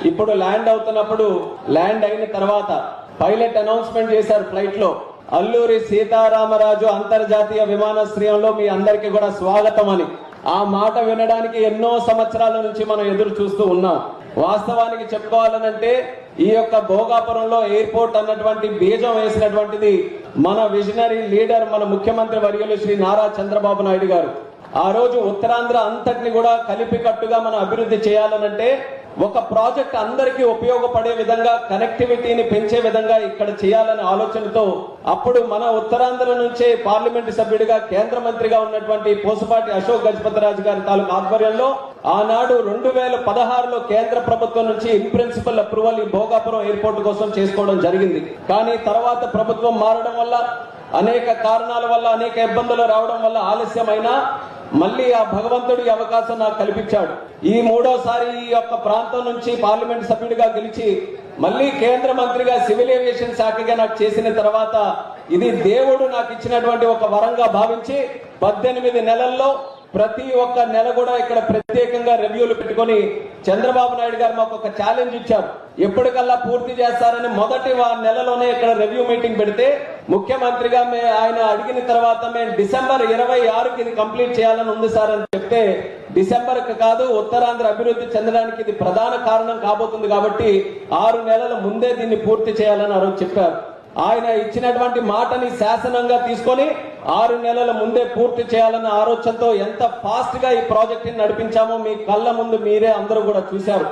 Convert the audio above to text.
ఇప్పుడు ల్యాండ్ అవుతున్నప్పుడు ల్యాండ్ అయిన తర్వాత పైలట్ అనౌన్స్మెంట్ చేశారు ఫ్లైట్ లో, అల్లూరి సీతారామరాజు అంతర్జాతీయ విమానాశ్రయంలో మీ అందరికీ కూడా స్వాగతం అని. ఆ మాట వినడానికి ఎన్నో సంవత్సరాల నుంచి మనం ఎదురు చూస్తూ ఉన్నాం. వాస్తవానికి చెప్పుకోవాలనంటే ఈ యొక్క భోగాపురంలో ఎయిర్పోర్ట్ అన్నటువంటి బీజం వేసినటువంటిది మన విజనరీ లీడర్, మన ముఖ్యమంత్రి వర్యులు శ్రీ నారా చంద్రబాబు నాయుడు గారు. ఆ రోజు ఉత్తరాంధ్ర అంతటిని కూడా కలిపికట్టుగా మనం అభివృద్ధి చేయాలనంటే ఒక ప్రాజెక్ట్ అందరికీ ఉపయోగపడే విధంగా, కనెక్టివిటీని పెంచే విధంగా ఇక్కడ చేయాలనే ఆలోచనతో అప్పుడు మన ఉత్తరాంధ్ర నుంచే పార్లమెంట్ సభ్యుడిగా కేంద్ర మంత్రిగా ఉన్నటువంటి పోసుపాటి అశోక్ గజపతిరాజు గారి తాలూకు ఆధ్వర్యంలో ఆనాడు 2016లో కేంద్ర ప్రభుత్వం నుంచి ఇన్ ప్రిన్సిపల్ అప్రూవల్ ఈ భోగాపురం ఎయిర్పోర్ట్ కోసం చేసుకోవడం జరిగింది. కానీ తర్వాత ప్రభుత్వం మారడం వల్ల, అనేక కారణాల వల్ల, అనేక ఇబ్బందులు రావడం వల్ల ఆలస్యమైనా మళ్ళీ ఆ భగవంతుడి అవకాశం నాకు కల్పించాడు. ఈ మూడోసారి ఈ యొక్క ప్రాంతం నుంచి పార్లమెంట్ సభ్యుడిగా గెలిచి మళ్ళీ కేంద్ర మంత్రిగా సివిల్ ఏవియేషన్ శాఖగా నాకు చేసిన తర్వాత ఇది దేవుడు నాకు ఇచ్చినటువంటి ఒక వరంగా భావించి 18 నెలల్లో ప్రతి ఒక్క నెల కూడా ఇక్కడ ప్రత్యేకంగా రివ్యూలు పెట్టుకొని చంద్రబాబు నాయుడు గారు మాకు ఒక ఛాలెంజ్ ఇచ్చారు. ఎప్పటికల్లా పూర్తి చేస్తారని మొదటి నెలలోనే ఇక్కడ రివ్యూ మీటింగ్ పెడితే ముఖ్యమంత్రిగా ఆయన అడిగిన తర్వాత మేము డిసెంబర్ 26కి ఇది కంప్లీట్ చేయాలని ఉంది సార్ అని చెప్తే, డిసెంబర్కి కాదు ఉత్తరాంధ్ర అభివృద్ధి చెందడానికి ఇది ప్రధాన కారణం కాబోతుంది కాబట్టి 6 నెలల ముందే దీన్ని పూర్తి చేయాలని ఆ రోజు చెప్పారు. ఆయన ఇచ్చినటువంటి మాటని శాసనంగా తీసుకొని 6 నెలల ముందే పూర్తి చేయాలన్న ఆలోచనతో ఎంత ఫాస్ట్ గా ఈ ప్రాజెక్ట్ ని నడిపించామో మీ కళ్ళ ముందు మీరే అందరూ కూడా చూశారు.